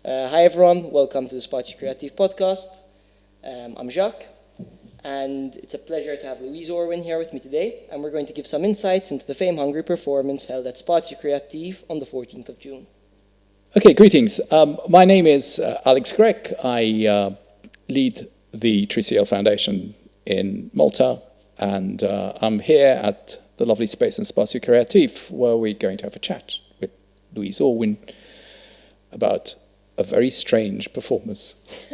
Hi everyone, welcome to the Spot Your Creative podcast. I'm Jacques, and it's a pleasure to have Louise Orwin here with me today, and we're going to give some insights into the Fame Hungry performance held at Spot Your Creative on the 14th of June. Okay, greetings. My name is Alex Grech. I lead the 3CL Foundation in Malta, and I'm here at the lovely space in Spazio Creative, where we're going to have a chat with Louise Orwin about a very strange performance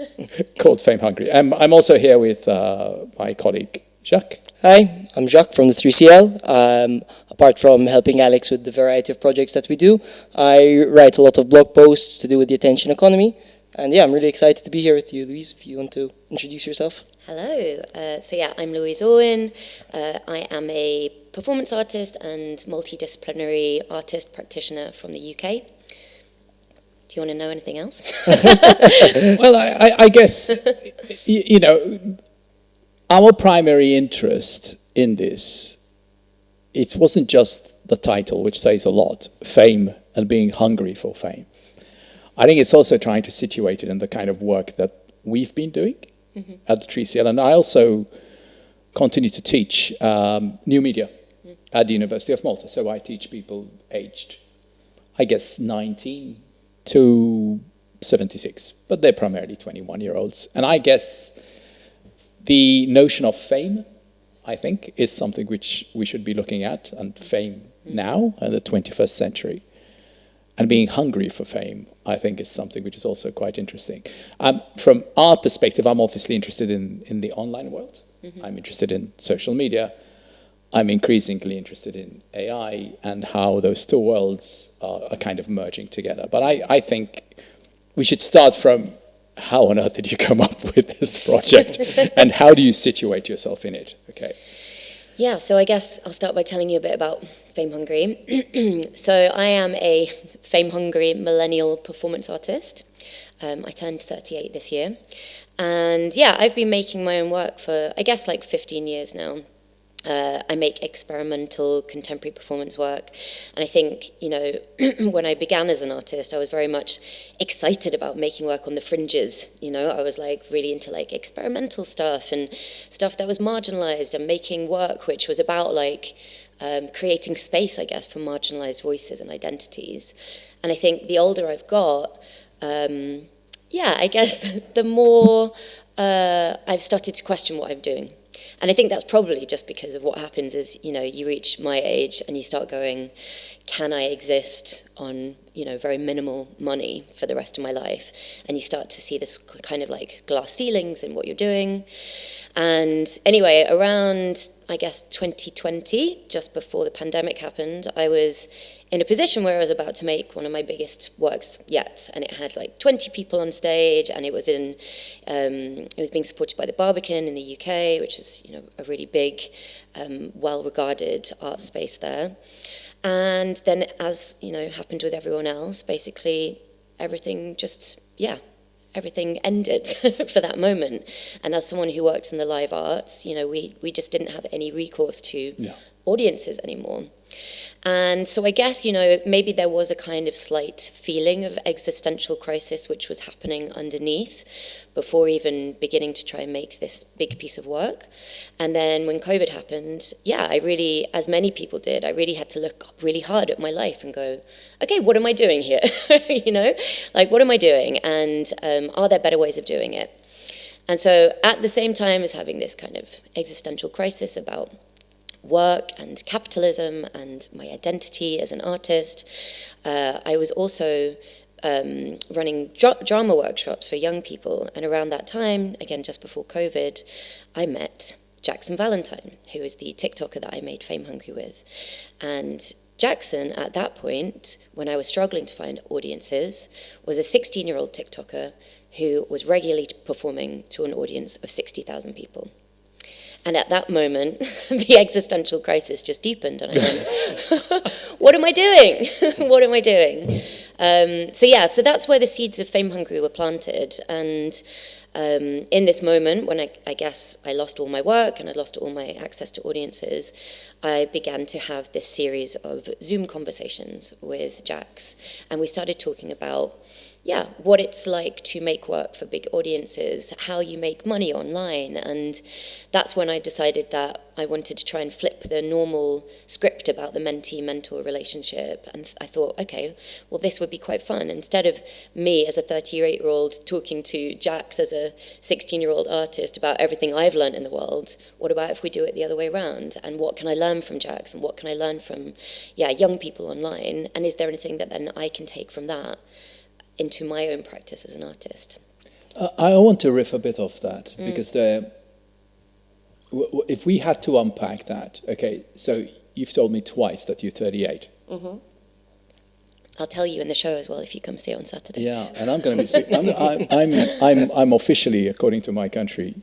called Fame Hungry. I'm also here with my colleague, Jacques. Hi, I'm Jacques from the 3CL. Apart from helping Alex with the variety of projects that we do, I write a lot of blog posts to do with the attention economy. And yeah, I'm really excited to be here with you, Louise, if you want to introduce yourself. Hello. I'm Louise Orwin. I am a performance artist and multidisciplinary artist practitioner from the UK. Do you want to know anything else? Well, I guess, our primary interest in this, it wasn't just the title, which says a lot, fame and being hungry for fame. I think it's also trying to situate it in the kind of work that we've been doing at the 3CL. And I also continue to teach new media at the University of Malta. So I teach people aged, I guess, 19 to 76, but they're primarily 21-year-olds. And I guess the notion of fame, I think, is something which we should be looking at, and fame now in the 21st century. And being hungry for fame, I think, is something which is also quite interesting. From our perspective, I'm obviously interested in the online world. I'm interested in social media. I'm increasingly interested in AI and how those two worlds are kind of merging together. But I think we should start from how on earth did you come up with this project and how do you situate yourself in it? Okay. Yeah, so I guess I'll start by telling you a bit about Fame Hungry. So I am a Fame Hungry millennial performance artist. I turned 38 this year. And yeah, I've been making my own work for, I guess, like 15 years now. I make experimental contemporary performance work. And I think, when I began as an artist, I was very much excited about making work on the fringes. I was like really into like experimental stuff and stuff that was marginalized, and making work which was about like creating space, I guess, for marginalized voices and identities. And I think the older I've got, I guess the more I've started to question what I'm doing. And I think that's probably just because of what happens is, you reach my age and you start going, can I exist on, very minimal money for the rest of my life? And you start to see this kind of like glass ceilings in what you're doing. And anyway, around, I guess, 2020, just before the pandemic happened, I was in a position where I was about to make one of my biggest works yet, and it had like 20 people on stage, and it was being supported by the Barbican in the UK, which is a really big, well-regarded art space there. And then, as happened with everyone else, basically everything ended for that moment. And as someone who works in the live arts, we just didn't have any recourse to audiences anymore. And so I guess, maybe there was a kind of slight feeling of existential crisis which was happening underneath before even beginning to try and make this big piece of work. And then when COVID happened, I really, as many people did, I really had to look really hard at my life and go, okay, what am I doing here? Like, what am I doing? And are there better ways of doing it? And so at the same time as having this kind of existential crisis about work and capitalism and my identity as an artist, I was also running drama workshops for young people. And around that time, again, just before COVID, I met Jackson Valentine, who is the TikToker that I made Fame Hungry with. And Jackson, at that point, when I was struggling to find audiences, was a 16-year-old TikToker who was regularly performing to an audience of 60,000 people. And at that moment, the existential crisis just deepened, and I went, what am I doing? What am I doing? So that's where the seeds of Fame Hungry were planted. And in this moment, when I guess I lost all my work and I lost all my access to audiences, I began to have this series of Zoom conversations with Jax. And we started talking about what it's like to make work for big audiences, how you make money online. And that's when I decided that I wanted to try and flip the normal script about the mentee-mentor relationship. And I thought, okay, well, this would be quite fun. Instead of me as a 38-year-old talking to Jax as a 16-year-old artist about everything I've learned in the world, what about if we do it the other way around? And what can I learn from Jax? And what can I learn from, young people online? And is there anything that then I can take from that into my own practice as an artist? I want to riff a bit off that, because if we had to unpack that, okay, so you've told me twice that you're 38. Mm-hmm. I'll tell you in the show as well if you come see it on Saturday. Yeah, and I'm going to be. I'm officially, according to my country,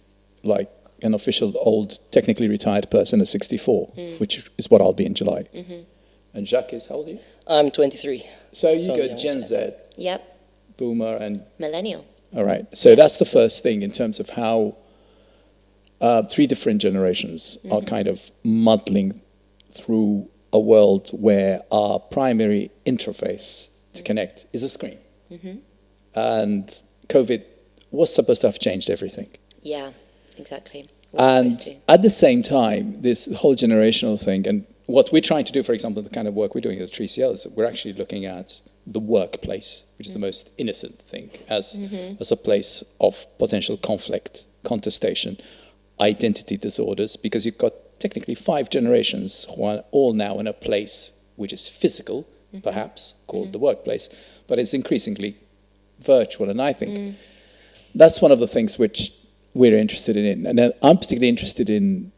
like an official old, technically retired person at 64, which is what I'll be in July. Mm-hmm. And Jacques is, how old are you? I'm 23. So you got Gen Z. Yep. Boomer and millennial. All right. So that's the first thing in terms of how three different generations are kind of muddling through a world where our primary interface to connect is a screen. Mm-hmm. And COVID was supposed to have changed everything. Yeah, exactly. And at the same time, this whole generational thing, and what we're trying to do, for example, the kind of work we're doing at 3CL is we're actually looking at the workplace, which is the most innocent thing, as a place of potential conflict, contestation, identity disorders, because you've got technically 5 generations who are all now in a place which is physical, perhaps, called the workplace, but it's increasingly virtual. And I think that's one of the things which we're interested in. And then I'm particularly interested in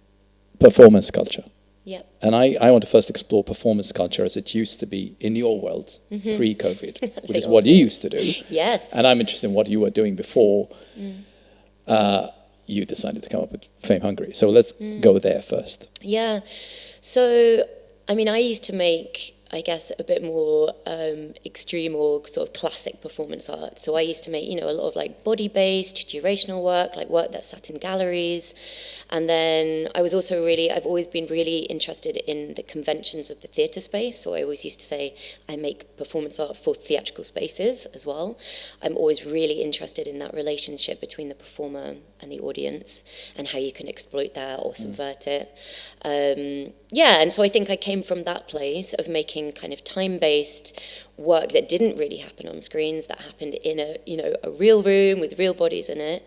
performance culture. Yep. And I want to first explore performance culture as it used to be in your world, pre-COVID, which is what you used to do. Yes. And I'm interested in what you were doing before you decided to come up with Fame Hungary. So let's go there first. Yeah. So, I mean, I used to make, I guess, a bit more extreme or sort of classic performance art. So I used to make, a lot of like body-based, durational work, like work that sat in galleries. And then I was also I've always been really interested in the conventions of the theatre space. So I always used to say I make performance art for theatrical spaces as well. I'm always really interested in that relationship between the performer and the audience and how you can exploit that or subvert it. And so I think I came from that place of making kind of time-based work that didn't really happen on screens, that happened in a real room with real bodies in it.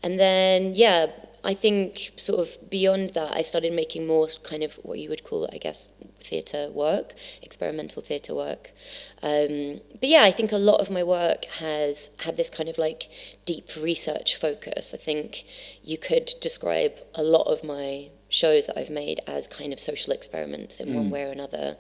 And then, I think sort of beyond that, I started making more kind of what you would call, I guess, theatre work, experimental theatre work. I think a lot of my work has had this kind of like deep research focus. I think you could describe a lot of my shows that I've made as kind of social experiments in one way or another,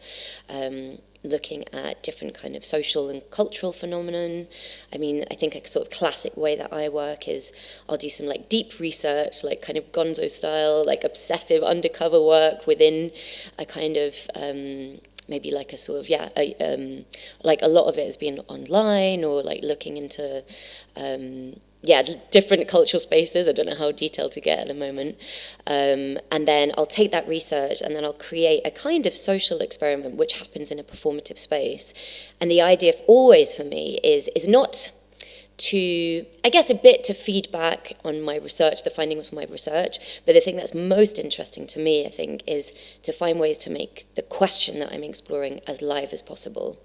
looking at different kind of social and cultural phenomenon. I mean, I think a sort of classic way that I work is I'll do some like deep research, like kind of gonzo style, like obsessive undercover work within a kind of maybe like a sort of like a lot of it has been online or like looking into different cultural spaces. I don't know how detailed to get at the moment. And then I'll take that research and then I'll create a kind of social experiment which happens in a performative space. And the idea always for me is not to, I guess, a bit to feed back on my research, the findings of my research, but the thing that's most interesting to me, I think, is to find ways to make the question that I'm exploring as live as possible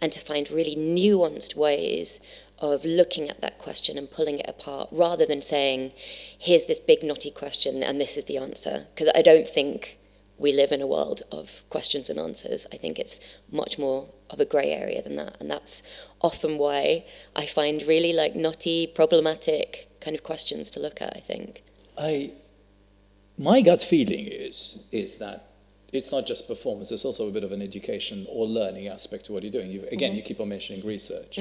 and to find really nuanced ways of looking at that question and pulling it apart rather than saying, here's this big knotty question and this is the answer. Because I don't think we live in a world of questions and answers. I think it's much more of a grey area than that. And that's often why I find really like knotty, problematic kind of questions to look at, I think. My gut feeling is that it's not just performance, it's also a bit of an education or learning aspect to what you're doing. You keep on mentioning research.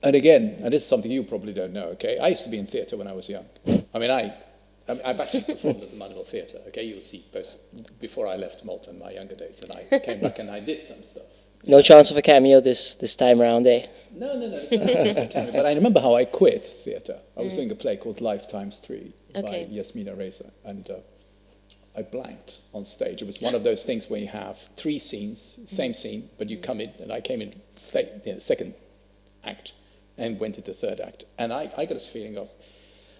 And again, and this is something you probably don't know, okay? I used to be in theatre when I was young. I mean, I've actually performed at the Manual Theatre, okay? You'll see both before I left Malta in my younger days, and I came back and I did some stuff. No chance of a cameo this time around, eh? No, it's not a cameo. But I remember how I quit theatre. I was doing a play called Life Times 3 by Yasmina Reza, and I blanked on stage. It was one of those things where you have 3 scenes, same scene, but you come in, and I came in second act and went into the third act. And I got this feeling of,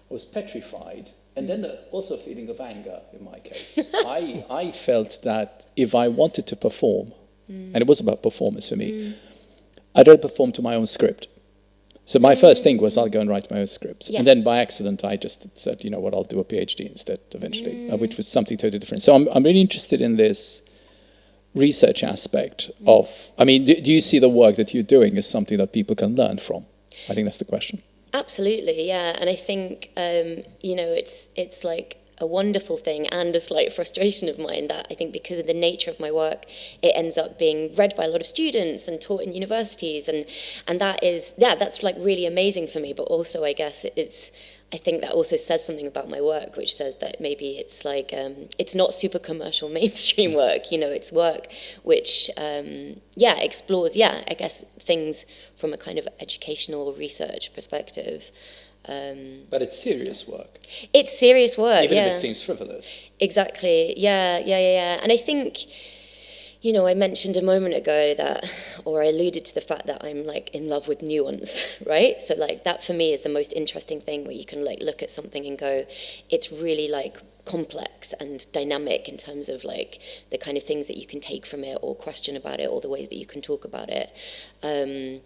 I was petrified, and then also a feeling of anger in my case. I felt that if I wanted to perform, and it was about performance for me, I'd rather perform to my own script. So my first thing was I'll go and write my own scripts. Yes. And then by accident I just said, you know what, I'll do a PhD instead eventually, which was something totally different. So I'm really interested in this research aspect of, I mean, do you see the work that you're doing as something that people can learn from? I think that's the question. Absolutely, yeah. And I think, you know, it's like a wonderful thing and a slight frustration of mine that I think because of the nature of my work, it ends up being read by a lot of students and taught in universities. And that is, yeah, that's like really amazing for me. But also, I guess I think that also says something about my work, which says that maybe it's like, it's not super commercial mainstream work, you know, it's work which, explores, I guess, things from a kind of educational research perspective. But it's serious work. It's serious work, Even if it seems frivolous. Exactly, yeah. And I think, you know, I mentioned a moment ago that, or I alluded to the fact that I'm like in love with nuance, right? So like that for me is the most interesting thing where you can like look at something and go, it's really like complex and dynamic in terms of like the kind of things that you can take from it or question about it or the ways that you can talk about it. And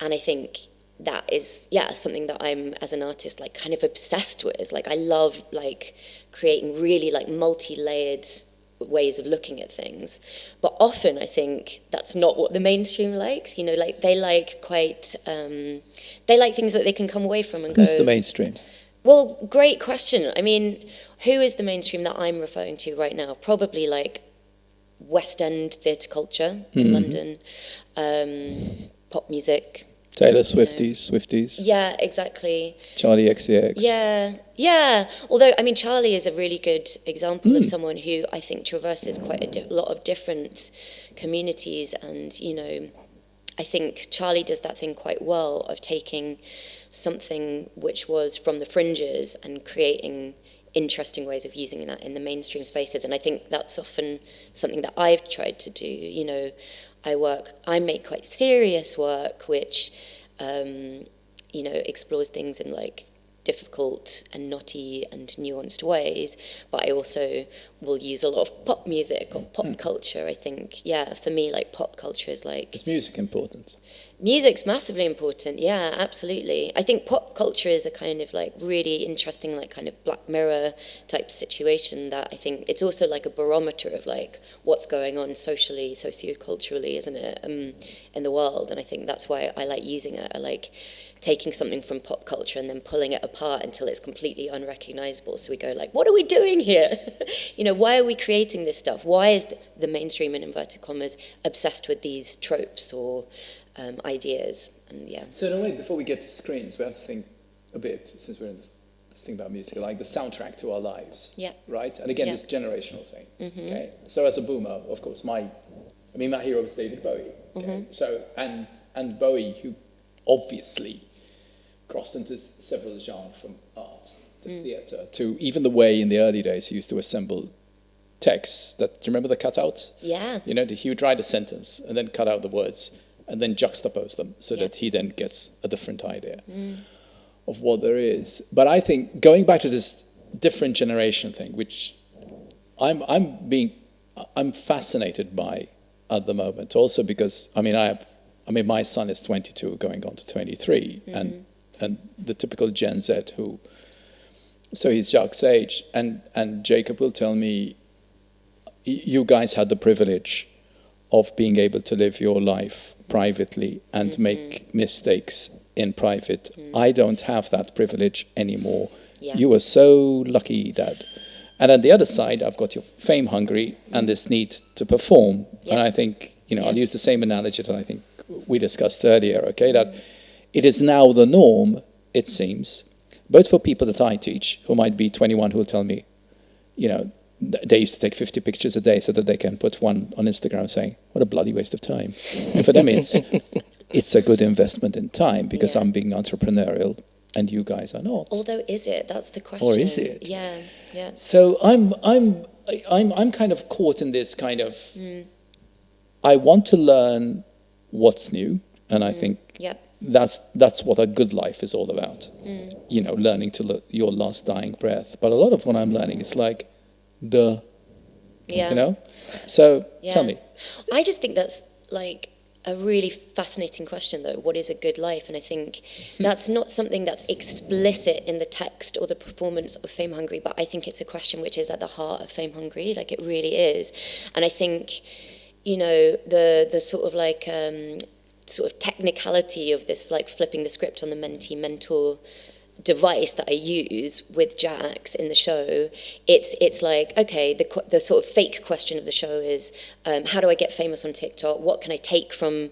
I think that is, something that I'm, as an artist, like kind of obsessed with. Like I love like creating really like multi-layered ways of looking at things. But often I think that's not what the mainstream likes. You know, like they like quite, they like things that they can come away from and go. Who's the mainstream? Well, great question. I mean, who is the mainstream that I'm referring to right now? Probably like West End theatre culture in London, pop music. Taylor Swifties. Yeah, exactly. Charlie XCX. Yeah. Although, I mean, Charlie is a really good example of someone who I think traverses quite a lot of different communities. And, you know, I think Charlie does that thing quite well of taking something which was from the fringes and creating interesting ways of using that in the mainstream spaces. And I think that's often something that I've tried to do. You know, I make quite serious work, which, you know, explores things in like difficult and knotty and nuanced ways. But I also will use a lot of pop music or pop culture. I think, for me, like pop culture is like... Is music important? Music's massively important, yeah, absolutely. I think pop culture is a kind of like really interesting, like kind of Black Mirror type situation that I think it's also like a barometer of like what's going on socially, socioculturally, isn't it, in the world. And I think that's why I like using it. I like taking something from pop culture and then pulling it apart until it's completely unrecognizable. So we go like, what are we doing here? You know, why are we creating this stuff? Why is the mainstream, in inverted commas, obsessed with these tropes or ideas? And So in a way, before we get to screens, we have to think a bit, since we're in this thing about music, like the soundtrack to our lives. Yeah. Right? And again, this generational thing. Okay. So as a boomer, of course, my hero was David Bowie. Okay? So and Bowie, who obviously crossed into several genres, from art to theatre to even the way in the early days he used to assemble texts. Do you remember the cutouts? Yeah. You know, he would write a sentence and then cut out the words and then juxtapose them so that he then gets a different idea of what there is. But I think going back to this different generation thing, which I'm fascinated by at the moment, also because my son is 22 going on to 23 and the typical Gen Z so he's Jacques' age, and Jacob will tell me, you guys had the privilege of being able to live your life privately and make mistakes in private. I don't have that privilege anymore. Yeah. You are so lucky, Dad. And on the other side, I've got your fame hungry and this need to perform. Yeah. And I think, I'll use the same analogy that I think we discussed earlier, okay, that it is now the norm, it seems, both for people that I teach, who might be 21, who will tell me, they used to take 50 pictures a day so that they can put one on Instagram saying, what a bloody waste of time. And for them, it's a good investment in time because I'm being entrepreneurial and you guys are not. Although, is it? That's the question. Or is it? Yeah. So I'm kind of caught in this kind of, I want to learn what's new, and I think that's what a good life is all about. You know, learning to look your last dying breath. But a lot of what I'm learning is like, duh. Yeah. You know? So Yeah. tell me. I just think that's like a really fascinating question, though. What is a good life? And I think that's not something that's explicit in the text or the performance of Fame Hungry, but I think it's a question which is at the heart of Fame Hungry. Like, it really is. And I think, you know, the sort of like sort of technicality of this, like flipping the script on the mentee-mentor device that I use with Jax in the show, it's like, okay, the sort of fake question of the show is, how do I get famous on TikTok? What can I take from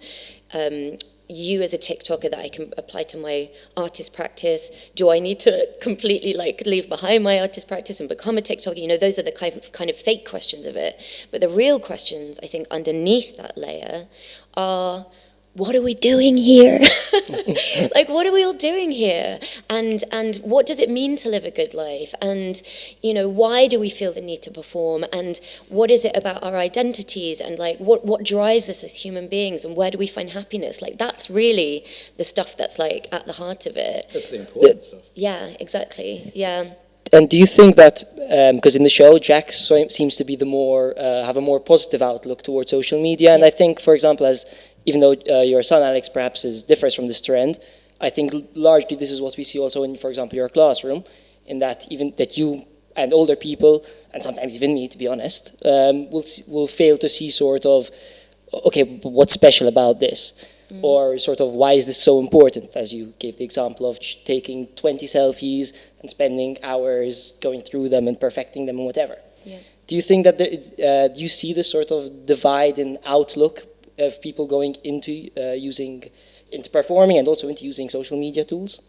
you as a TikToker that I can apply to my artist practice? Do I need to completely like leave behind my artist practice and become a TikToker? You know, those are the kind of fake questions of it. But the real questions, I think, underneath that layer are, what are we doing here? Like, what are we all doing here? And what does it mean to live a good life? And, you know, why do we feel the need to perform? And what is it about our identities? And, like, what drives us as human beings? And where do we find happiness? Like, that's really the stuff that's, like, at the heart of it. That's the important stuff. Yeah, exactly. Yeah. And do you think that, because in the show, Jax seems to be have a more positive outlook towards social media, and I think, for example, even though your son Alex perhaps differs from this trend, I think largely this is what we see also in, for example, your classroom, in that even that you and older people, and sometimes even me, to be honest, will fail to see sort of, okay, what's special about this? Or sort of, why is this so important? As you gave the example of taking 20 selfies and spending hours going through them and perfecting them and whatever. Yeah. Do you think that you see this sort of divide in outlook of people going into into performing and also into using social media tools?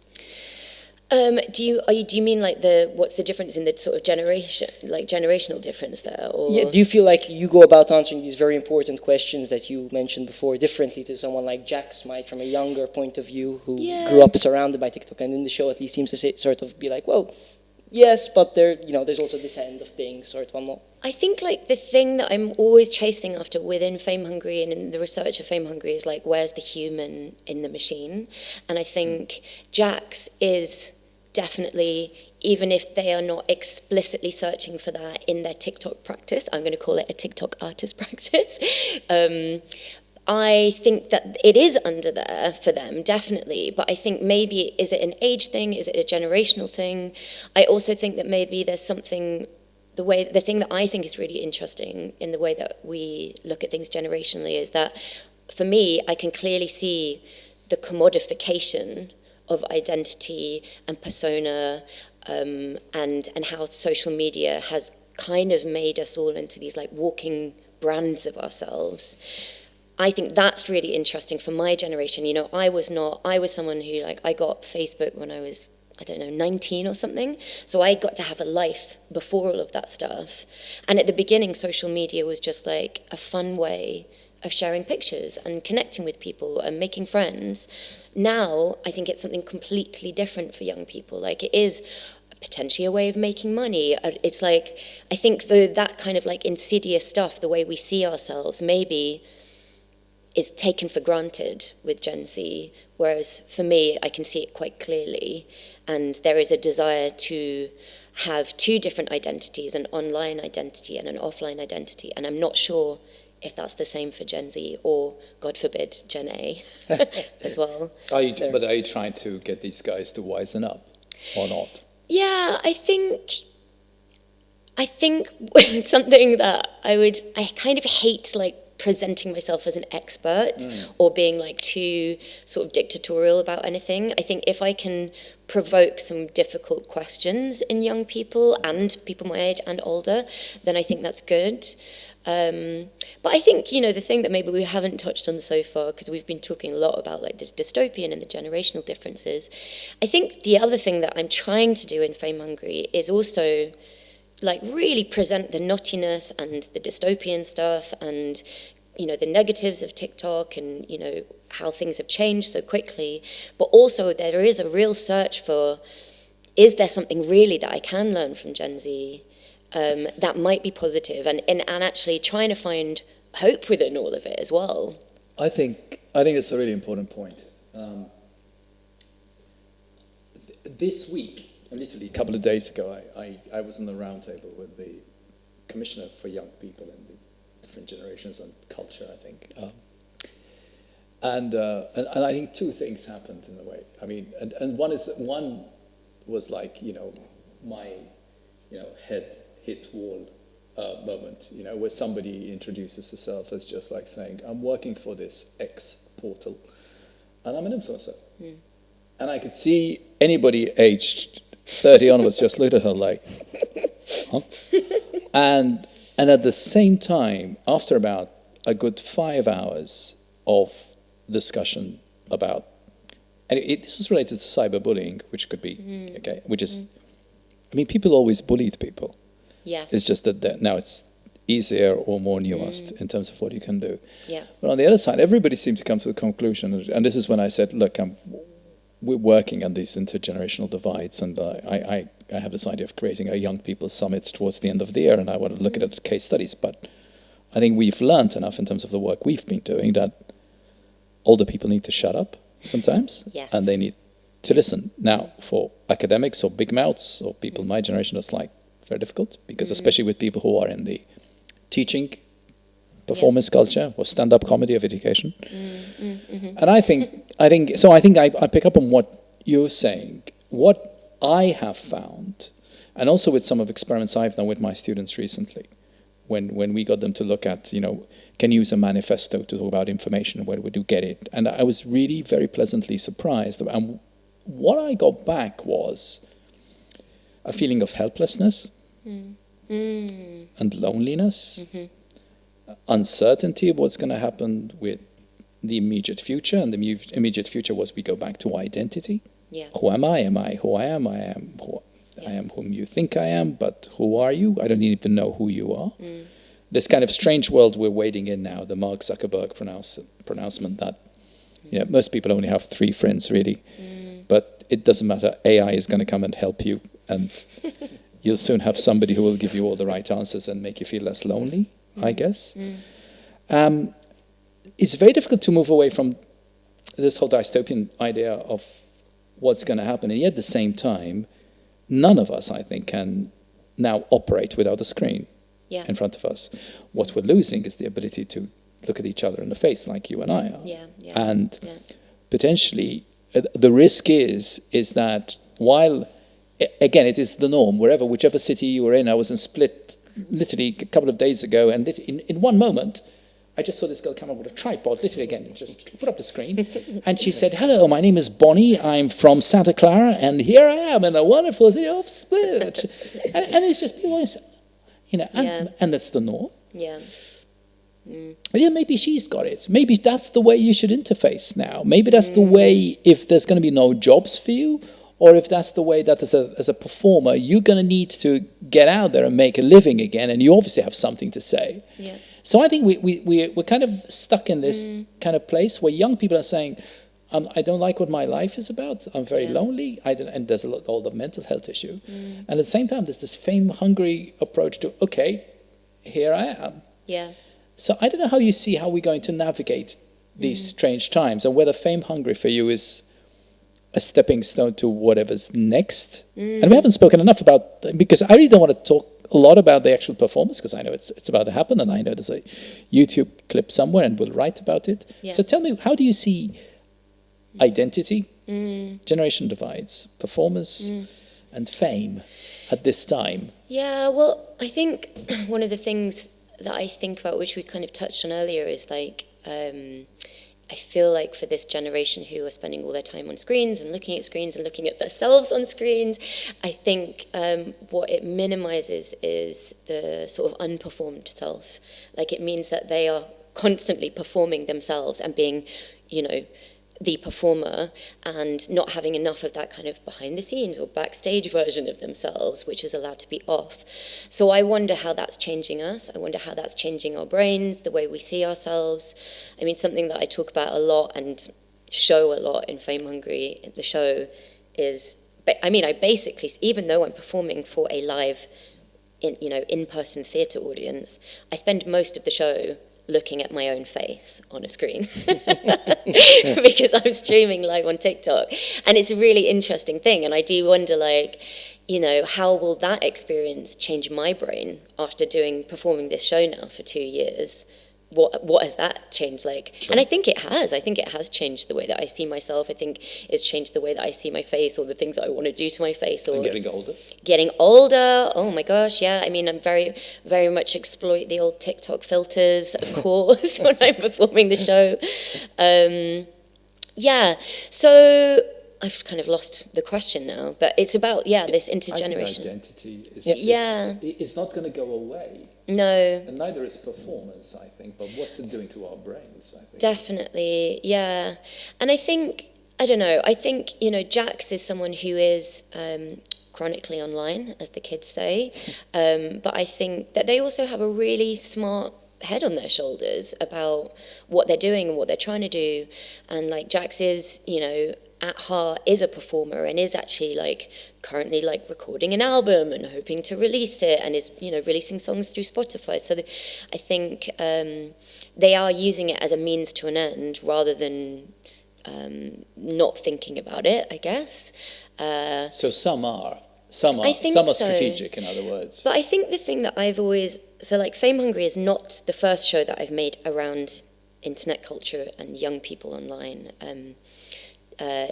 Do you mean like what's the difference in the sort of generational difference there? Or? Yeah, do you feel like you go about answering these very important questions that you mentioned before differently to someone like Jax might, from a younger point of view, who grew up surrounded by TikTok, and in the show at least seems to sort of be like, well, yes, but there's also this end of things, sort of. I'm not. I think like the thing that I'm always chasing after within Fame Hungry and in the research of Fame Hungry is like, where's the human in the machine? And I think Jax is definitely, even if they are not explicitly searching for that in their TikTok practice, I'm going to call it a TikTok artist practice. I think that it is under there for them, definitely. But I think maybe, is it an age thing? Is it a generational thing? I also think that maybe there's something, the thing that I think is really interesting in the way that we look at things generationally is that, for me, I can clearly see the commodification of identity and persona, and how social media has kind of made us all into these like walking brands of ourselves. I think that's really interesting for my generation. You know, I was someone who, like, I got Facebook when I was, 19 or something. So I got to have a life before all of that stuff. And at the beginning, social media was just like a fun way of sharing pictures and connecting with people and making friends. Now, I think it's something completely different for young people. Like, it is potentially a way of making money. It's like, I think that kind of like insidious stuff, the way we see ourselves, maybe is taken for granted with Gen Z, whereas for me, I can see it quite clearly. And there is a desire to have two different identities, an online identity and an offline identity. And I'm not sure if that's the same for Gen Z or, God forbid, Gen A as well. Are you trying to get these guys to wisen up or not? Yeah, I think it's something that I kind of hate, like, presenting myself as an expert or being like too sort of dictatorial about anything. I think if I can provoke some difficult questions in young people and people my age and older, then I think that's good. But I think, you know, the thing that maybe we haven't touched on so far, because we've been talking a lot about like the dystopian and the generational differences, I think the other thing that I'm trying to do in Fame Hungry is also like really present the nuttiness and the dystopian stuff and, you know, the negatives of TikTok and, you know, how things have changed so quickly. But also there is a real search for, is there something really that I can learn from Gen Z that might be positive, and actually trying to find hope within all of it as well. I think it's a really important point. this week, literally a couple of days ago, I was in the roundtable with the Commissioner for Young People and the different generations and culture, I think. And I think two things happened in a way. I mean, and one was like, my, head hit wall moment, where somebody introduces herself as just like saying, I'm working for this X portal and I'm an influencer. Mm. And I could see anybody aged 30 onwards just looked at her like, huh? And at the same time, after about a good 5 hours of discussion about, and this was related to cyberbullying, which could be, okay, which is, I mean, people always bullied people. Yes. It's just that now it's easier or more nuanced in terms of what you can do. Yeah. But on the other side, everybody seemed to come to the conclusion, and this is when I said, look, we're working on these intergenerational divides, and I have this idea of creating a young people's summit towards the end of the year, and I want to look at case studies. But I think we've learned enough in terms of the work we've been doing that older people need to shut up sometimes, yes. and they need to listen. Now, for academics or big mouths or people in my generation, it's like very difficult, because especially with people who are in the teaching performance culture or stand-up comedy of education. And I think I pick up on what you're saying. What I have found, and also with some of the experiments I've done with my students recently, when we got them to look at, can you use a manifesto to talk about information, where would you get it? And I was really very pleasantly surprised. And what I got back was a feeling of helplessness and loneliness, uncertainty of what's going to happen with the immediate future. And the immediate future was, we go back to identity. Yeah. Who am I? Am I who I am? I am whom you think I am, but who are you? I don't even know who you are. This kind of strange world we're wading in now, the Mark Zuckerberg pronouncement that most people only have 3 friends, really. But it doesn't matter. AI is going to come and help you, and you'll soon have somebody who will give you all the right answers and make you feel less lonely, I guess. It's very difficult to move away from this whole dystopian idea of what's going to happen. And yet at the same time, none of us, I think, can now operate without a screen in front of us. What we're losing is the ability to look at each other in the face like you and I are. And potentially, the risk is that while, again, it is the norm, whichever city you were in. I was in Split literally a couple of days ago, and in one moment, I just saw this girl come up with a tripod, literally again, just put up the screen, and she said, hello, my name is Bonnie, I'm from Santa Clara, and here I am in the wonderful city of Split. and it's just people, and that's the norm. Yeah. But maybe she's got it. Maybe that's the way you should interface now. Maybe that's the way, if there's going to be no jobs for you, or if that's the way that as a performer, you're going to need to get out there and make a living again, and you obviously have something to say. Yeah. So I think we're kind of stuck in this kind of place where young people are saying, I don't like what my life is about. I'm very lonely. And there's all the mental health issue. And at the same time, there's this fame-hungry approach to, okay, here I am. Yeah. So I don't know how we're going to navigate these strange times, and whether fame-hungry for you is a stepping stone to whatever's next. And we haven't spoken enough about, because I really don't want to talk a lot about the actual performance, because I know it's about to happen, and I know there's a YouTube clip somewhere, and we'll write about it. Yeah. So tell me, how do you see identity, generation divides, performers, and fame at this time? Yeah, well, I think one of the things that I think about, which we kind of touched on earlier, is like, I feel like for this generation who are spending all their time on screens and looking at themselves on screens, I think what it minimizes is the sort of unperformed self. Like, it means that they are constantly performing themselves and being, the performer, and not having enough of that kind of behind the scenes or backstage version of themselves, which is allowed to be off. So I wonder how that's changing us. I wonder how that's changing our brains, the way we see ourselves. I mean, something that I talk about a lot and show a lot in Fame Hungry, the show, is, I basically, even though I'm performing for a live, in-person theatre audience, I spend most of the show looking at my own face on a screen because I'm streaming live on TikTok. And it's a really interesting thing. And I do wonder, like, you know, how will that experience change my brain after performing this show now for 2 years? What has that changed like? Sure. And I think it has. I think it has changed the way that I see myself. I think it's changed the way that I see my face or the things that I want to do to my face. Or and getting older. Getting older. Oh my gosh, yeah. I mean, I'm very, very much exploit the old TikTok filters, of course, when I'm performing the show. Yeah. So I've kind of lost the question now, but it's about this intergeneration. I think identity is it's not going to go away. No. And neither is performance, I think, but what's it doing to our brains, I think. Definitely, yeah. And I think, I don't know, I think, you know, Jax is someone who is chronically online, as the kids say, but I think that they also have a really smart head on their shoulders about what they're doing and what they're trying to do. And like Jax is, you know, at heart is a performer and is actually like currently like recording an album and hoping to release it and is, you know, releasing songs through Spotify. So I think they are using it as a means to an end rather than not thinking about it, I guess. So some are strategic, in other words. But I think the thing that I've always, so like Fame Hungry is not the first show that I've made around internet culture and young people online.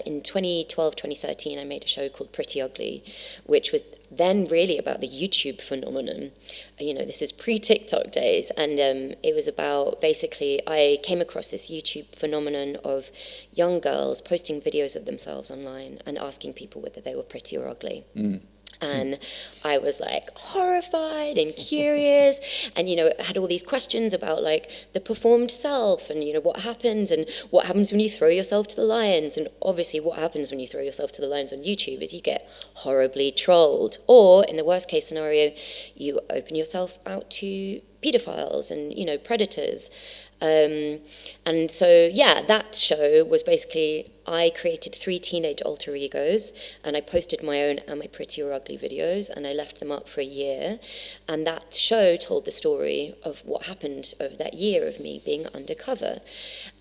In 2012, 2013, I made a show called Pretty Ugly, which was then really about the YouTube phenomenon. You know, this is pre-TikTok days, and it was about, basically, I came across this YouTube phenomenon of young girls posting videos of themselves online and asking people whether they were pretty or ugly. And I was like horrified and curious and, you know, it had all these questions about like the performed self and, you know, what happens when you throw yourself to the lions. And obviously what happens when you throw yourself to the lions on YouTube is you get horribly trolled. Or in the worst case scenario, you open yourself out to pedophiles and, you know, predators. And so, yeah, that show was basically, I created 3 teenage alter egos and I posted my own Am I Pretty or Ugly videos and I left them up for a year. And that show told the story of what happened over that year of me being undercover.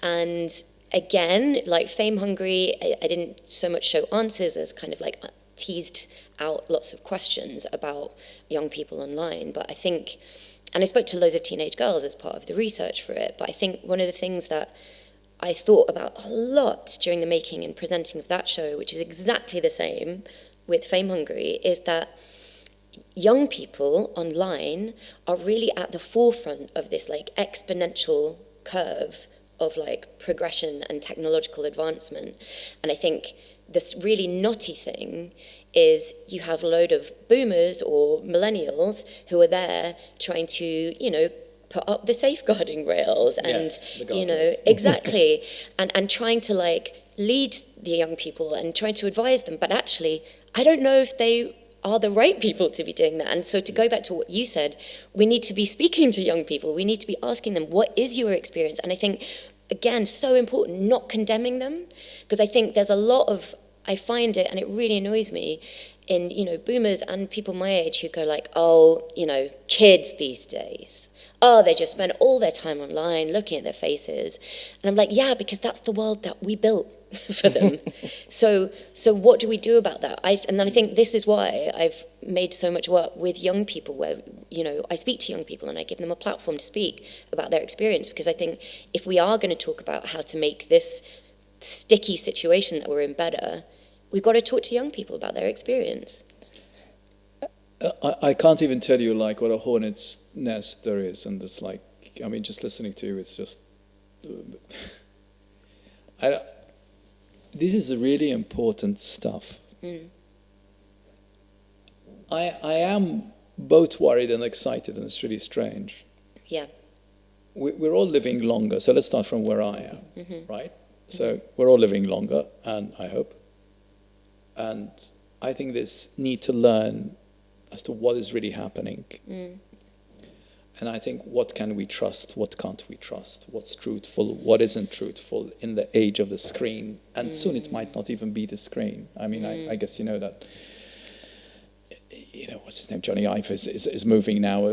And again, like Fame Hungry, I didn't so much show answers as kind of like teased out lots of questions about young people online. But I think... And I spoke to loads of teenage girls as part of the research for it. But I think one of the things that I thought about a lot during the making and presenting of that show, which is exactly the same with Fame Hungry, is that young people online are really at the forefront of this like exponential curve of like progression and technological advancement. And I think this really knotty thing is you have a load of boomers or millennials who are there trying to, you know, put up the safeguarding rails and, you know, exactly, and trying to like lead the young people and trying to advise them. But actually, I don't know if they are the right people to be doing that. And so to go back to what you said, we need to be speaking to young people. We need to be asking them, what is your experience? And I think, again, so important, not condemning them, because I think there's a lot of, I find it, and it really annoys me, in, you know, boomers and people my age who go like, oh, you know, kids these days, oh, they just spend all their time online looking at their faces. And I'm like, yeah, because that's the world that we built for them. So what do we do about that? And then I think this is why I've made so much work with young people where, you know, I speak to young people and I give them a platform to speak about their experience, because I think if we are going to talk about how to make this sticky situation that we're in better, we've got to talk to young people about their experience. I can't even tell you like what a hornet's nest there is, and it's like, I mean, just listening to you, it's just, this is really important stuff. I am both worried and excited, and it's really strange. Yeah. We're all living longer, so let's start from where I am, right? So we're all living longer, and I hope. And I think there's need to learn as to what is really happening. And I think, what can we trust, what can't we trust, what's truthful, what isn't truthful in the age of the screen. And soon it might not even be the screen. I mean, I guess you know that what's his name? Johnny Ive is moving now,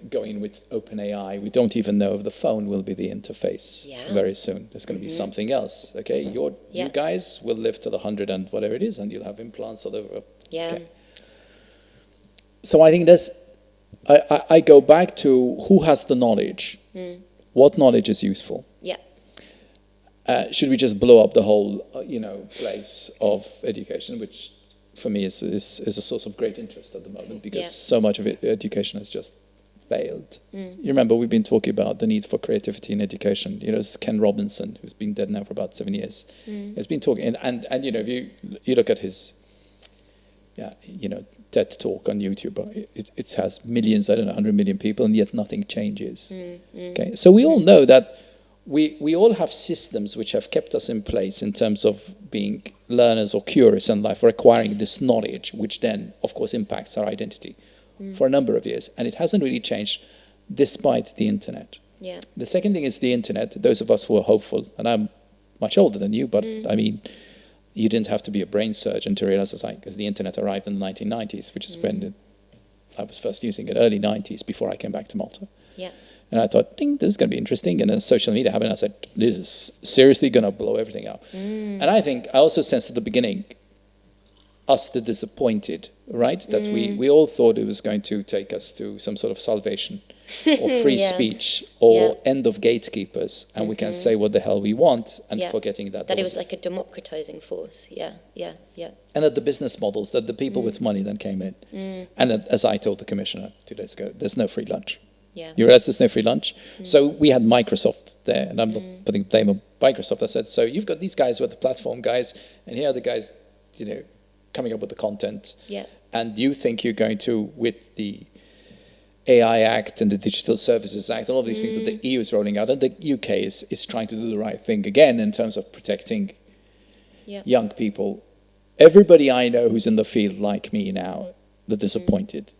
going with OpenAI. We don't even know if the phone will be the interface very soon. There's going to be something else. Okay, you guys will live to the 100 and whatever it is, and you'll have implants all over. Yeah. Okay. So I think I go back to who has the knowledge. What knowledge is useful? Yeah. Should we just blow up the whole, place of education, which for me is a source of great interest at the moment, because so much of education has just failed. You remember we've been talking about the need for creativity in education. It's Ken Robinson, who's been dead now for about 7 years. He's been talking, and if you look at his, TED talk on YouTube, it has millions, 100 million people, and yet nothing changes. Okay, so we all know that we all have systems which have kept us in place in terms of being learners or curious in life, or acquiring this knowledge, which then, of course, impacts our identity for a number of years. And it hasn't really changed despite the internet. Yeah. The second thing is the internet. Those of us who are hopeful, and I'm much older than you, but I mean, you didn't have to be a brain surgeon to realize because the internet arrived in the 1990s, which is when I was first using it, early 90s, before I came back to Malta. Yeah. And I thought, this is going to be interesting. And then social media happened. I said, this is seriously going to blow everything up. And I think I also sensed at the beginning, us the disappointed, right? That we all thought it was going to take us to some sort of salvation or free speech or end of gatekeepers. And we can say what the hell we want, and forgetting that it was like a democratizing force. Yeah. And that the business models, that the people with money then came in. And that, as I told the commissioner 2 days ago, there's no free lunch. Yeah. You realize there's no free lunch? So we had Microsoft there, and I'm not putting blame on Microsoft. I said, so you've got these guys who are the platform guys, and here are the guys, coming up with the content. Yeah. And you think you're going to, with the AI Act and the Digital Services Act, and all these things that the EU is rolling out, and the UK is trying to do the right thing again in terms of protecting young people. Everybody I know who's in the field like me now, they're disappointed.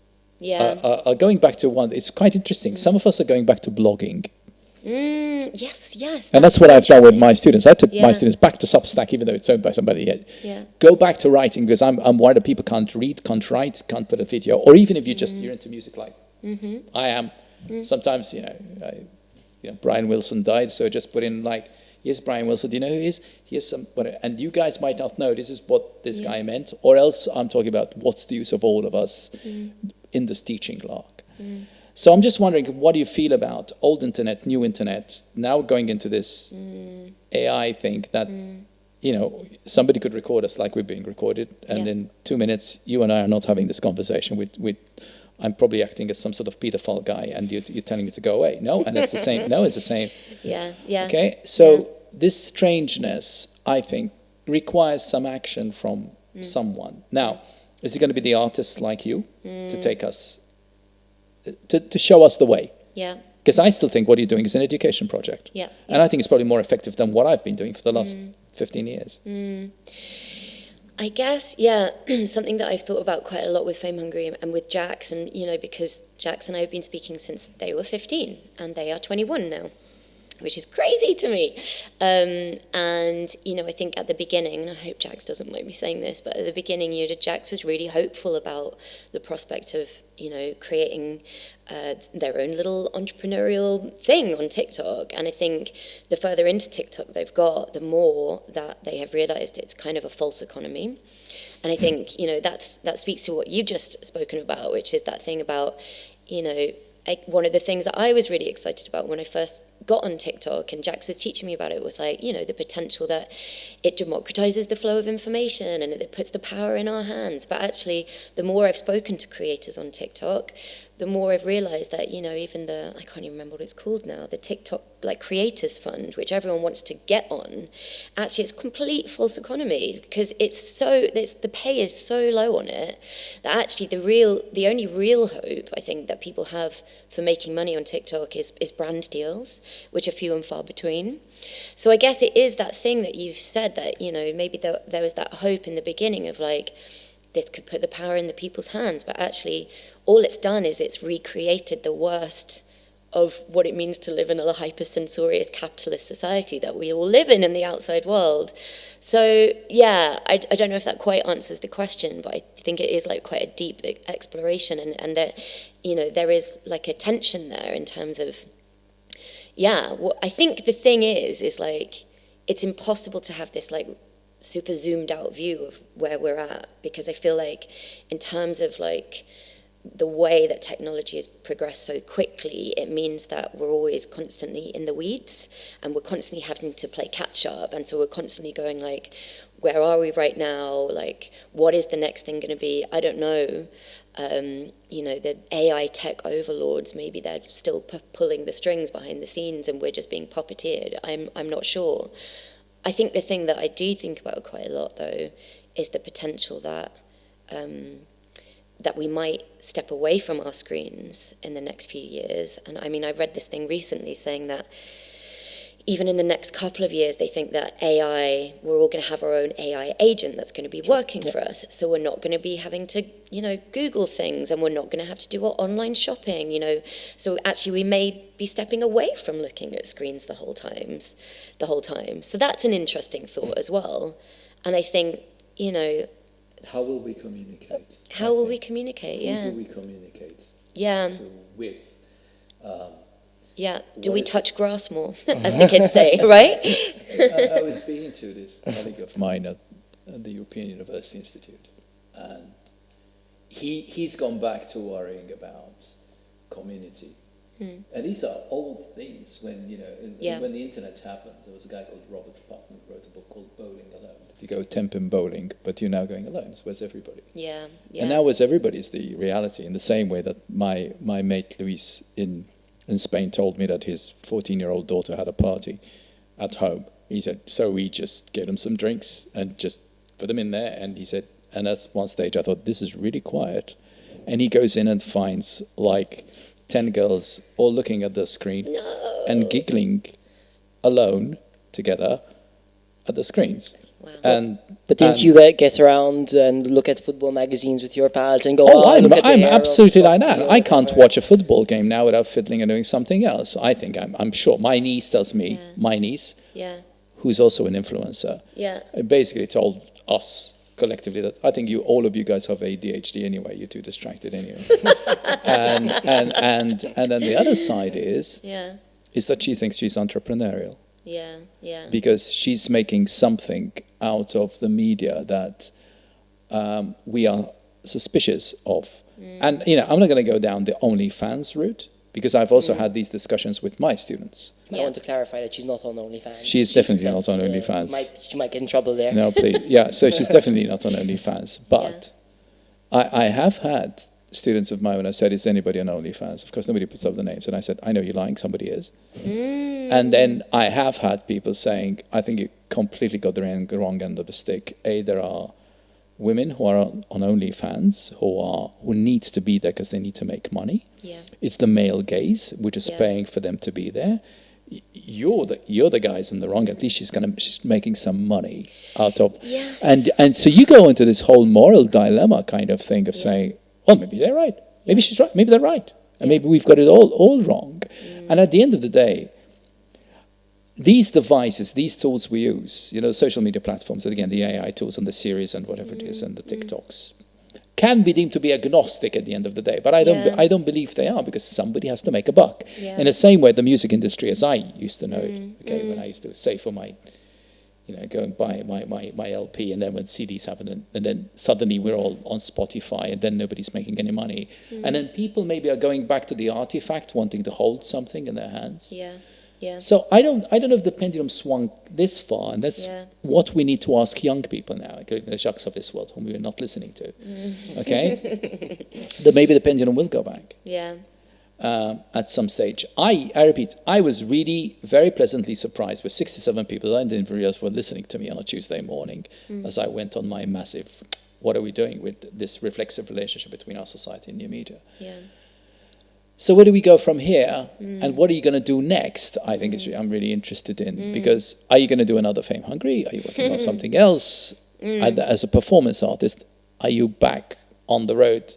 Are going back to one. It's quite interesting. Some of us are going back to blogging. Yes. And that's what I've done with my students. I took my students back to Substack, even though it's owned by somebody yet. Go back to writing, because I'm worried that people can't read, can't write, can't put a video, or even if you're into music like I am. Sometimes, Brian Wilson died, so I just put in here's Brian Wilson. Do you know who he is? Here's and you guys might not know this is what this guy meant, or else I'm talking about what's the use of all of us in this teaching log. So I'm just wondering, what do you feel about old internet, new internet, now going into this AI thing that, somebody could record us like we're being recorded, and in 2 minutes, you and I are not having this conversation with I'm probably acting as some sort of pedophile guy, and you're telling me to go away. No, and it's the same. No, it's the same. Yeah. Okay, so this strangeness, I think, requires some action from someone. Now, is it going to be the artists like you to take us, to show us the way? Yeah. Because I still think what you're doing is an education project. Yeah. And I think it's probably more effective than what I've been doing for the last 15 years. I guess, something that I've thought about quite a lot with Fame Hungry and with Jax, and, because Jax and I have been speaking since they were 15, and they are 21 now, which is crazy to me. And, I think at the beginning, and I hope Jax doesn't mind me saying this, but at the beginning, Jax was really hopeful about the prospect of, creating their own little entrepreneurial thing on TikTok. And I think the further into TikTok they've got, the more that they have realized it's kind of a false economy. And I think, that speaks to what you've just spoken about, which is that thing about, one of the things that I was really excited about when I first got on TikTok, and Jax was teaching me about it, was the potential that it democratizes the flow of information and it puts the power in our hands. But actually, the more I've spoken to creators on TikTok, the more I've realized that, even I can't even remember what it's called now, the TikTok Creators Fund, which everyone wants to get on, actually it's complete false economy, because the pay is so low on it that actually the only real hope I think that people have for making money on TikTok is brand deals, which are few and far between. So I guess it is that thing that you've said, that, maybe there was that hope in the beginning of this could put the power in the people's hands, but actually all it's done is it's recreated the worst of what it means to live in a hypersensorious capitalist society that we all live in the outside world. So yeah, I don't know if that quite answers the question, but I think it is like quite a deep exploration, and that, you know, there is like a tension there in terms of, yeah, well, I think the thing is like, it's impossible to have this like super zoomed out view of where we're at, because I feel like in terms of like the way that technology has progressed so quickly, it means that we're always constantly in the weeds, and we're constantly having to play catch up. And so we're constantly going like, where are we right now? Like, what is the next thing going to be? I don't know. You know, the AI tech overlords, maybe they're still pulling the strings behind the scenes and we're just being puppeteered. I'm not sure. I think the thing that I do think about quite a lot, though, is the potential that that we might step away from our screens in the next few years. And I mean, I read this thing recently saying that even in the next couple of years, they think that AI, we're all going to have our own AI agent that's going to be working for us. So we're not going to be having to, you know, Google things, and we're not going to have to do our online shopping, you know. So actually we may be stepping away from looking at screens the whole time. So that's an interesting thought as well. And I think, you know... How will we communicate? How will we communicate, yeah. Who do we communicate with? Yeah, do we touch grass more, as the kids say, right? I was speaking to this colleague of mine at the European University Institute, and he's gone back to worrying about community. And these are old things. When, you know, when the internet happened, there was a guy called Robert Putnam who wrote a book called Bowling Alone. If you go temping bowling, but you're now going alone, so where's everybody? Yeah. And now where's everybody is the reality, in the same way that my mate Luis in Spain told me that his 14-year-old daughter had a party at home. He said, so we just gave them some drinks and just put them in there. And he said, and at one stage I thought, this is really quiet. And he goes in and finds like 10 girls all looking at the screen and giggling alone together at the screens. Wow. But didn't you get around and look at football magazines with your pals and go, I'm absolutely like that. I can't watch a football game now without fiddling and doing something else. I think, I'm sure, my niece tells me, who's also an influencer, basically told us collectively that I think all of you guys have ADHD anyway, you're too distracted anyway. and then the other side is that she thinks she's entrepreneurial. Because she's making something out of the media that we are suspicious of. And, you know, I'm not going to go down the OnlyFans route, because I've also had these discussions with my students. I want to clarify that she's not on OnlyFans. She's definitely not on OnlyFans. She might get in trouble there. No, please. Yeah, so she's definitely not on OnlyFans. But I have had students of mine when I said, is anybody on OnlyFans? Of course, nobody puts up the names. And I said, I know you're lying, somebody is. And then I have had people saying, I think you completely got the wrong end of the stick. There are women who are on OnlyFans who need to be there because they need to make money. It's the male gaze, which is paying for them to be there. You're the guys in the wrong. At least she's making some money out of. And so you go into this whole moral dilemma kind of thing of saying, well, maybe they're right. Maybe she's right. Maybe they're right. And maybe we've got it all wrong. And at the end of the day, these devices, these tools we use, you know, social media platforms, and again, the AI tools and the Series and whatever it is, and the TikToks, can be deemed to be agnostic at the end of the day. But I don't believe they are, because somebody has to make a buck. In the same way, the music industry, as I used to know it, when I used to save for my, you know, go and buy my LP, and then when CDs happen, and then suddenly we're all on Spotify, and then nobody's making any money. And then people maybe are going back to the artifact, wanting to hold something in their hands. So I don't know if the pendulum swung this far, and that's what we need to ask young people now, including the Jacques of this world, whom we are not listening to. Okay, that maybe the pendulum will go back. At some stage. I repeat, I was really very pleasantly surprised with 67 people I didn't realize were listening to me on a Tuesday morning as I went on my massive, what are we doing with this reflexive relationship between our society and new media? So where do we go from here, and what are you going to do next? I think I'm really interested in, because are you going to do another Fame Hungry? Are you working on something else? As a performance artist, are you back on the road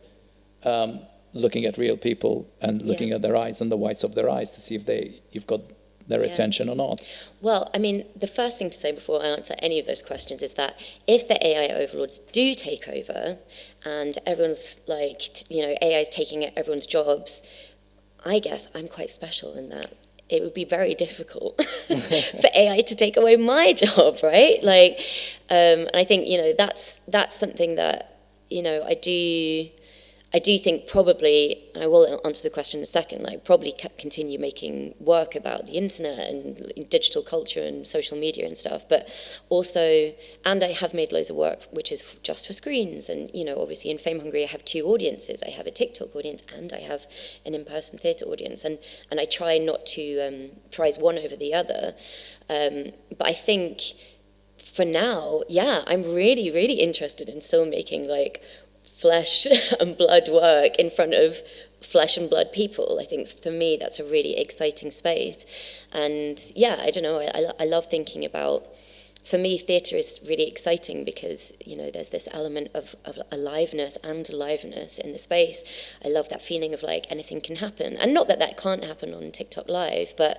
looking at real people and looking at their eyes and the whites of their eyes to see if you've got their attention or not. Well, I mean, the first thing to say before I answer any of those questions is that if the AI overlords do take over and everyone's like, AI is taking everyone's jobs, I guess I'm quite special in that it would be very difficult for AI to take away my job, right? Like, and I think, that's something that, I do think probably, I will answer the question in a second, like probably continue making work about the internet and digital culture and social media and stuff, but also, and I have made loads of work which is just for screens, and obviously in Fame Hungry I have two audiences. I have a TikTok audience and I have an in-person theatre audience, and I try not to prize one over the other, but I think for now, I'm really, really interested in still making like flesh and blood work in front of flesh and blood people. I think for me that's a really exciting space, and I don't know, I love thinking about, for me theatre is really exciting because there's this element of aliveness in the space. I love that feeling of like anything can happen, and not that can't happen on TikTok Live, but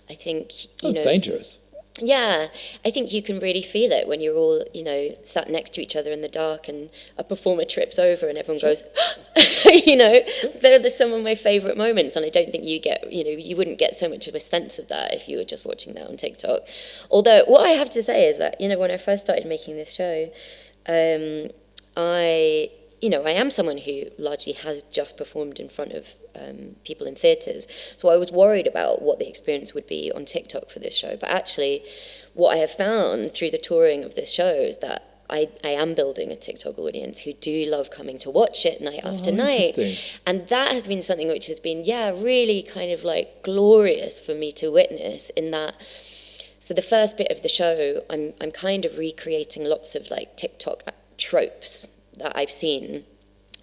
I think it's dangerous. Yeah, I think you can really feel it when you're all, sat next to each other in the dark and a performer trips over and everyone goes, they're some of my favourite moments, and I don't think you wouldn't get so much of a sense of that if you were just watching that on TikTok. Although, what I have to say is that, when I first started making this show, I am someone who largely has just performed in front of people in theatres, so I was worried about what the experience would be on TikTok for this show. But actually, what I have found through the touring of this show is that I am building a TikTok audience who do love coming to watch it night after night. And that has been something which has been, really kind of like glorious for me to witness, in that. So the first bit of the show, I'm kind of recreating lots of like TikTok tropes that I've seen.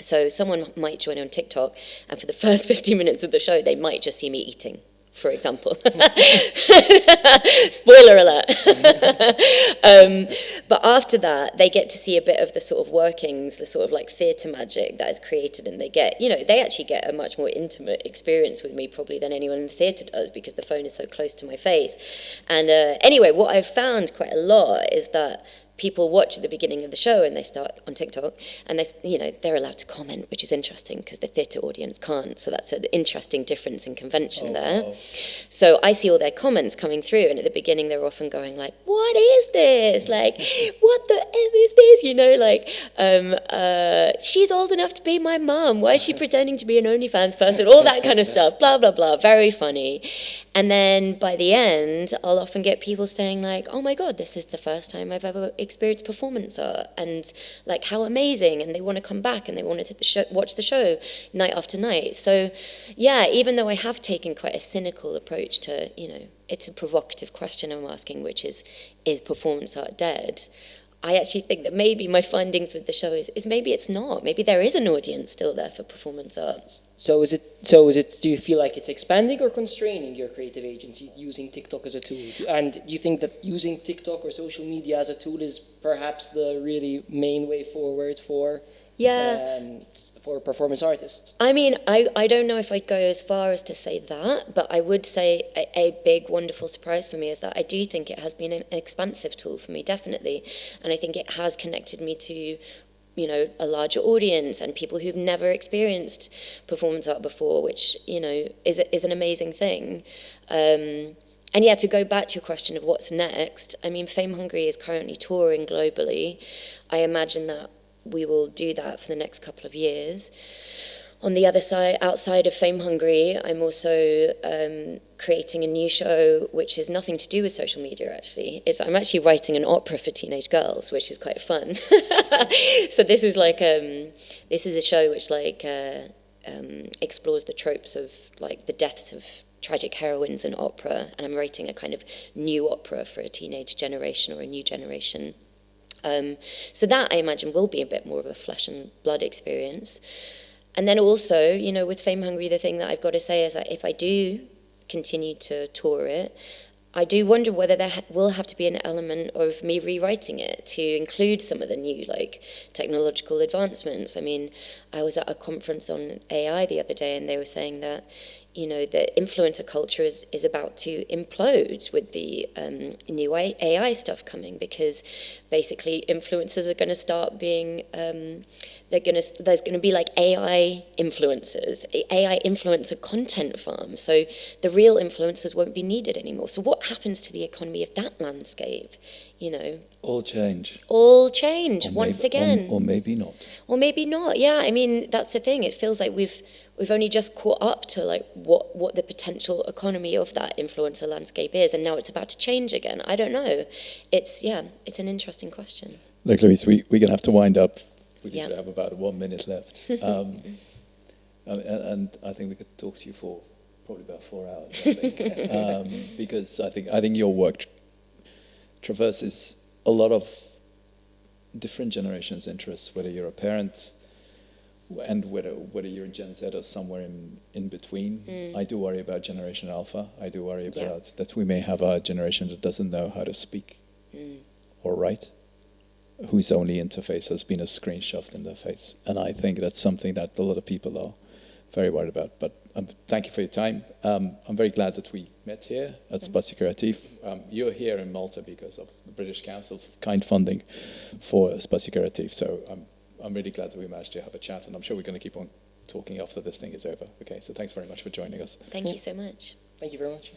So someone might join on TikTok, and for the first 50 minutes of the show, they might just see me eating, for example. Spoiler alert. But after that, they get to see a bit of the sort of workings, the sort of like theatre magic that is created, and they get, they actually get a much more intimate experience with me probably than anyone in the theatre does, because the phone is so close to my face. And anyway, what I've found quite a lot is that people watch at the beginning of the show and they start on TikTok, and they're allowed to comment, which is interesting because the theatre audience can't. So that's an interesting difference in convention there. Wow. So I see all their comments coming through, and at the beginning they're often going like, "What is this? Like, what the M is this? She's old enough to be my mum. Why is she pretending to be an OnlyFans person?" All that kind of stuff. Blah blah blah. Very funny. And then by the end, I'll often get people saying like, "Oh my God, this is the first time I've ever experienced performance art, and like how amazing," and they want to come back and they want to watch the show night after night. So even though I have taken quite a cynical approach to, it's a provocative question I'm asking, which is performance art dead? I actually think that maybe my findings with the show is maybe it's not. Maybe there is an audience still there for performance art. So is it? Do you feel like it's expanding or constraining your creative agency using TikTok as a tool? And do you think that using TikTok or social media as a tool is perhaps the really main way forward for performance artists? I mean, I don't know if I'd go as far as to say that, but I would say a big, wonderful surprise for me is that I do think it has been an expansive tool for me, definitely. And I think it has connected me to, a larger audience and people who've never experienced performance art before, which, is an amazing thing. And to go back to your question of what's next, I mean, Fame Hungry is currently touring globally. I imagine that we will do that for the next couple of years. On the other side, outside of Fame Hungry, I'm also creating a new show which has nothing to do with social media, actually. I'm actually writing an opera for teenage girls, which is quite fun. So this is a show which explores the tropes of like the deaths of tragic heroines in opera, and I'm writing a kind of new opera for a teenage generation or a new generation. So that, I imagine, will be a bit more of a flesh and blood experience. And then also, with Fame Hungry, the thing that I've got to say is that if I do continue to tour it, I do wonder whether there will have to be an element of me rewriting it to include some of the new technological advancements. I mean, I was at a conference on AI the other day, and they were saying that the influencer culture is about to implode with the new AI stuff coming, because basically influencers are going to start being there's going to be AI influencers, AI influencer content farms. So the real influencers won't be needed anymore. So what happens to the economy of that landscape? All change. All change once again. Or maybe not. Or maybe not. Yeah, I mean, that's the thing. It feels like we've only just caught up to what the potential economy of that influencer landscape is, and now it's about to change again. I don't know. It's an interesting question. Look, Louise, we're going to have to wind up. We just Yeah. have about 1 minute left. And I think we could talk to you for probably about 4 hours, I think. Because I think your work traverses a lot of different generations' interests, whether you're a parent and whether you're Gen Z or somewhere in between. I do worry about Generation Alpha. I do worry about that we may have a generation that doesn't know how to speak or write, whose only interface has been a screen shoved in their face. And I think that's something that a lot of people are very worried about. But thank you for your time. I'm very glad that we met here at Spazio Creative. You're here in Malta because of the British Council kind funding for Spazio Creative. So I'm really glad that we managed to have a chat, and I'm sure we're going to keep on talking after this thing is over. Okay, so thanks very much for joining us. Thank you so much. Thank you very much.